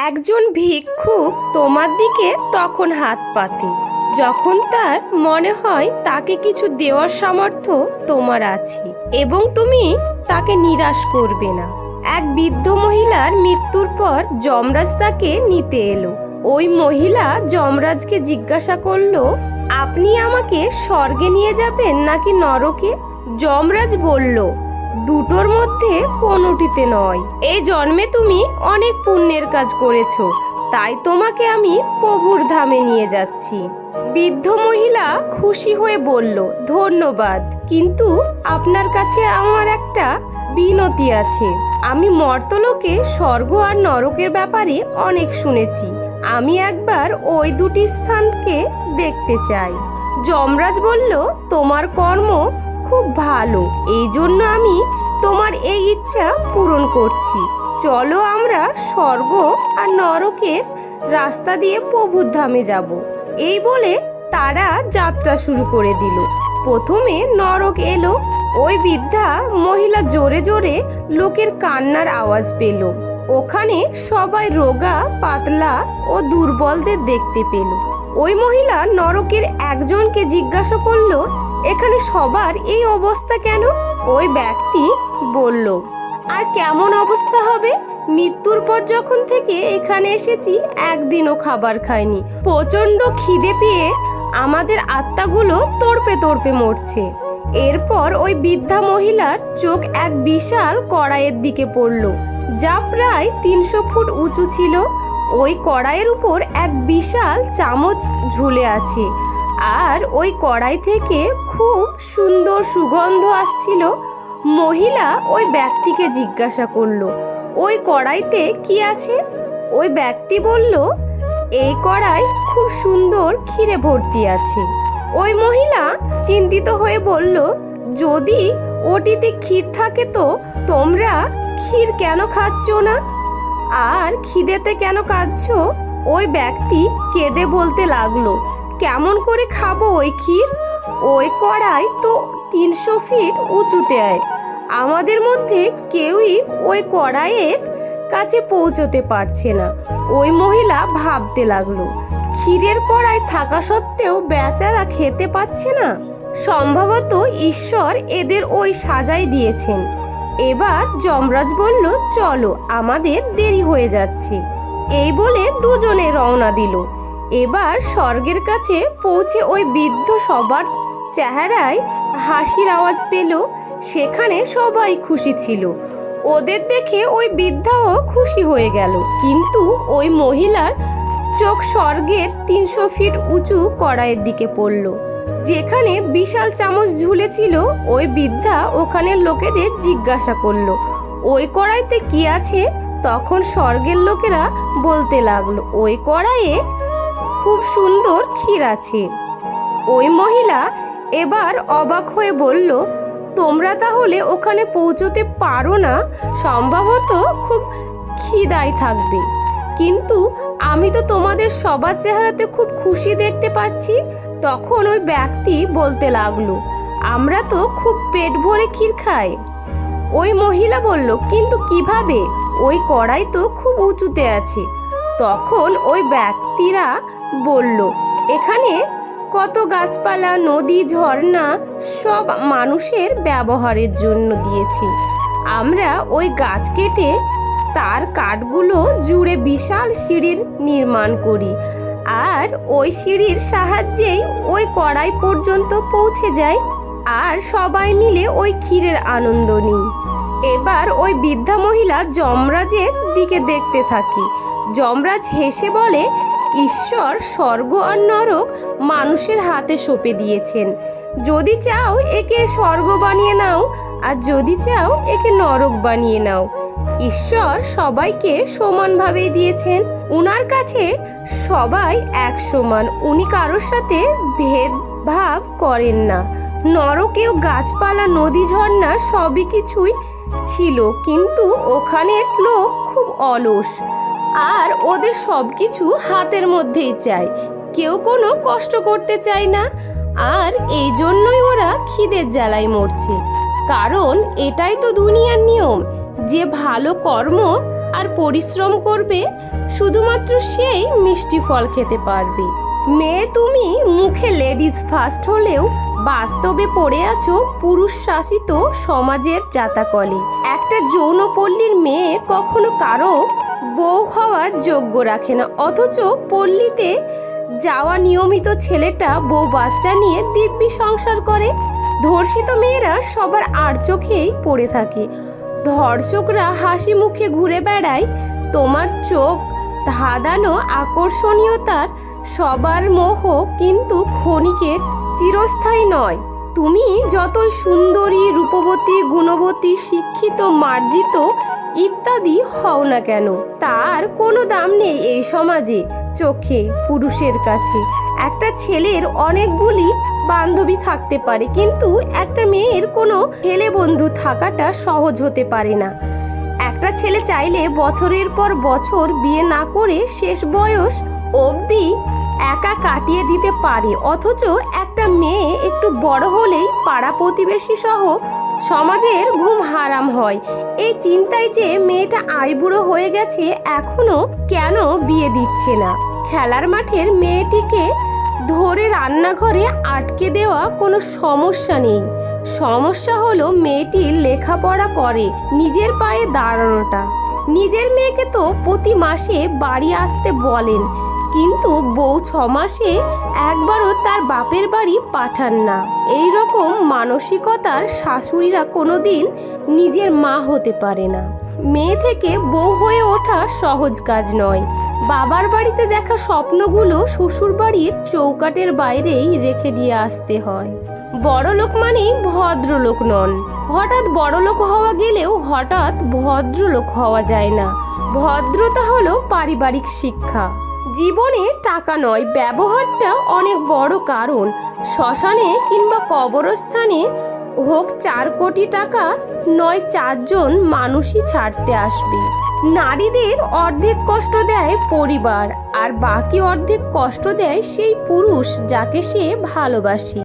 একজন ভিক্ষুক তোমার দিকে তখন হাত পাতে যখন তার মনে হয় তাকে কিছু দেওয়ার সামর্থ্য তোমার আছে এবং তুমি তাকে নিরাশ করবে না। এক বৃদ্ধ মহিলার মৃত্যুর পর যমরাজ তাকে নিতে এলো। ওই মহিলা যমরাজকে জিজ্ঞাসা করলো, আপনি আমাকে স্বর্গে নিয়ে যাবেন নাকি নরকে? যমরাজ বলল, দুটোর মধ্যে কোনোটিতে নয়। এই জন্মে তুমি অনেক পুণ্যের কাজ করেছো, তাই তোমাকে আমি প্রভুর ধামে নিয়ে যাচ্ছি। বৃদ্ধ মহিলা খুশি হয়ে বলল, ধন্যবাদ, কিন্তু আপনার কাছে আমার একটা বিনতি আছে। আমি মর্তলোকে স্বর্গ আর নরকের ব্যাপারে অনেক শুনেছি। আমি একবার ওই দুটি স্থানকে দেখতে চাই। যমরাজ বলল, তোমার কর্ম খুব ভালো, এই জন্য আমি তোমার এই ইচ্ছা পূরণ করছি। চলো আমরা স্বর্গ আর নরকের রাস্তা দিয়ে প্রভুর ধামে যাব। এই বলে তারা যাত্রা শুরু করে দিল। প্রথমে নরক এলো। ওই বৃদ্ধা মহিলা জোরে জোরে লোকের কান্নার আওয়াজ পেল। ওখানে সবাই রোগা, পাতলা ও দুর্বলদের দেখতে পেল। ওই মহিলা নরকের একজনকে জিজ্ঞাসা করলো, এখানে সবার এই অবস্থা কেন? ওই ব্যক্তি বলল, আর কেমন অবস্থা হবে? মৃত্যুর পর যখন থেকে এখানে এসেছি একদিনও খাবার খাইনি। প্রচন্ড খিদে পেয়ে আমাদের আত্মাগুলো তড়পে তড়পে মরছে। এরপর ওই বৃদ্ধা মহিলার চোখ এক বিশাল কড়াইয়ের দিকে পড়ল, যা প্রায় 300 ফুট উঁচু ছিল। ওই কড়াইয়ের উপর এক বিশাল চামচ ঝুলে আছে, আর ওই কড়াই থেকে খুব সুন্দর সুগন্ধ আসছিল। মহিলা ওই ব্যক্তিকে জিজ্ঞাসা করলো, ওই কড়াইতে কি আছে? ওই ব্যক্তি বলল, এই কড়াই খুব সুন্দর ক্ষীরে ভর্তি আছে। ওই মহিলা চিন্তিত হয়ে বলল, যদি ওটিতে ক্ষীর থাকে তো তোমরা ক্ষীর কেন খাচ্ছ না? আর খিদেতে কেন কাঁদছো? ওই ব্যক্তি কেঁদে বলতে লাগলো, কেমন করে খাবো ওই ক্ষীর? ওই কড়াই তো 300 ফিট উঁচুতে। আমাদের মধ্যে কেউই ওই কড়াইয়ের কাছে পৌঁছতে পারছে না। ওই মহিলা ভাবতে লাগলো, ক্ষীরের কড়াই থাকা সত্ত্বেও বেচারা খেতে পাচ্ছে না। সম্ভবত ঈশ্বর এদের ওই সাজাই দিয়েছেন। এবার যমরাজ বলল, চলো, আমাদের দেরি হয়ে যাচ্ছে। এই বলে দুজনে রওনা দিল। এবার স্বর্গের কাছে পৌঁছে ওই বৃদ্ধ সবার চেহারায় হাসির আওয়াজ পেল। সেখানে সবাই খুশি ছিল। ওদের দেখে ওই বৃদ্ধাও খুশি হয়ে গেল। কিন্তু ওই মহিলার চোখ স্বর্গের 300 ফিট উঁচু কড়াইয়ের দিকে পড়ল, যেখানে বিশাল চামচ ঝুলেছিল। ওই বৃদ্ধা ওখানের লোকেদের জিজ্ঞাসা করলো, ওই কড়াইতে কি আছে? তখন স্বর্গের লোকেরা বলতে লাগলো, ওই কড়াইয়ে খুব সুন্দর ক্ষীর আছে। ওই মহিলা এবার অবাক হয়ে বলল, তোমরা তাহলে ওখানে পৌঁছতে পারো না? সম্ভবত খুব খিদায় থাকবে, কিন্তু আমি তো তোমাদের সবার চেহারাতে খুব খুশি দেখতে পাচ্ছি। তখন ওই ব্যক্তি বলতে লাগলো, আমরা তো খুব পেট ভরে ক্ষীর খাই। ওই মহিলা বলল, কিন্তু কিভাবে? ওই কড়াই তো খুব উঁচুতে আছে। তখন ওই ব্যক্তিরা বলল, এখানে কত গাছপালা, নদী, ঝর্ণা সব মানুষের ব্যবহারের জন্য দিয়েছে। আমরা ওই গাছ কেটে তার কাঠগুলো জুড়ে বিশাল সিঁড়ির নির্মাণ করি, আর ওই সিঁড়ির সাহায্যেই ওই কড়াই পর্যন্ত পৌঁছে যায়, আর সবাই মিলে ওই ক্ষীরের আনন্দ নিই। এবার ওই বৃদ্ধা মহিলা যমরাজের দিকে দেখতে থাকে। যমরাজ হেসে বলে, ঈশ্বর স্বর্গ আর নরক মানুষের হাতে সঁপে দিয়েছেন। যদি চাও একে স্বর্গ বানিয়ে নাও, আর যদি চাও একে নরক বানিয়ে নাও। ঈশ্বর সবাইকে সমানভাবেই দিয়েছেন। উনার কাছে সবাই এক সমান। উনি কারোর সাথে ভেদভাব করেন না। নরকেও গাছপালা, নদী, ঝর্ণা সবই কিছুই ছিল, কিন্তু ওখানের লোক খুব অলস, আর ওদের সব কিছু হাতের মধ্যেই চায়। কেউ কোনো কষ্ট করতে চায় না, আর এই জন্যই ওরা খিদের জ্বালায় মরছে। কারণ এটাই তো দুনিয়ার নিয়ম, যে ভালো কর্ম আর পরিশ্রম করবে শুধুমাত্র সেই মিষ্টি ফল খেতে পারবে। মেয়ে, তুমি মুখে লেডিজ ফার্স্ট হলেও বাস্তবে পড়ে আছো পুরুষ শাসিত সমাজের জাতাকলে। একটা যৌনপল্লীর মেয়ে কখনো কারো বউ হওয়ার যোগ্য রাখে না, অথচ পল্লীতে যাওয়া নিয়মিত ছেলেটা বউ বাচ্চা নিয়ে দিব্যি সংসার করে। ধর্ষিত মেয়েরা সবার আর চোখেই পড়ে থাকে, ধর্ষকরা হাসি মুখে ঘুরে বেড়ায়। তোমার চোখ ধাঁধানো আকর্ষণীয়তার সবার মোহ কিন্তু ক্ষণিকের, চিরস্থায়ী নয়। তুমি যতই সুন্দরী, রূপবতী, গুণবতী, শিক্ষিত, মার্জিত ইত্যাদি হও না কেন, তার কোনো দাম নেই এই সমাজে চোখে পুরুষের কাছে। একটা ছেলের অনেকগুলি বান্ধবী থাকতে পারে, কিন্তু একটা মেয়ের কোনো ছেলে বন্ধু থাকাটা সহজ হতে পারে না। একটা ছেলে চাইলে বছরের পর বছর বিয়ে না করে শেষ বয়স অবধি একা কাটিয়ে দিতে পারে, অথচ একটা মেয়ে একটু বড় হলেই পাড়া প্রতিবেশী সহ সমাজের ঘুম হারাম হয়। এই চিন্তায় যে মেয়েটা আইবুড়ো হয়ে গেছে এখনো কেন বিয়ে দিচ্ছে না। খেলার মাঠের মেয়েটিকে ধরে রান্নাঘরে আটকে দেওয়া কোনো সমস্যা নেই, সমস্যা হলো মেয়েটির লেখাপড়া করে নিজের পায়ে দাঁড়ানোটা। নিজের মেয়েকে তো প্রতি মাসে বাড়ি আসতে বলেন, কিন্তু বউ 6 মাসে একবারও তার বাপের বাড়ি পাঠান না। এই রকম মানসিকতার শাশুড়িরা কোনোদিন নিজের মা হতে পারে না। মেয়ে থেকে বউ হয়ে ওঠা সহজ কাজ নয়। বাবার বাড়িতে দেখা স্বপ্নগুলো শ্বশুর বাড়ির চৌকাটের বাইরেই রেখে দিয়ে আসতে হয়। বড়লোক মানেই ভদ্রলোক নন। হঠাৎ বড়লোক হওয়া গেলেও হঠাৎ ভদ্রলোক হওয়া যায় না। ভদ্রতা হলো পারিবারিক শিক্ষা। জীবনে টাকা নয়, ব্যবহারটা অনেক বড় কারণ। শ্মশানে কিংবা কবরস্থানে হোক 4 কোটি টাকা, নয় 4 জন মানুষই ছাড়তে আসবে। নারীদের অর্ধেক কষ্ট দেয় পরিবার, আর বাকি অর্ধেক কষ্ট দেয় সেই পুরুষ যাকে সে ভালোবাসে।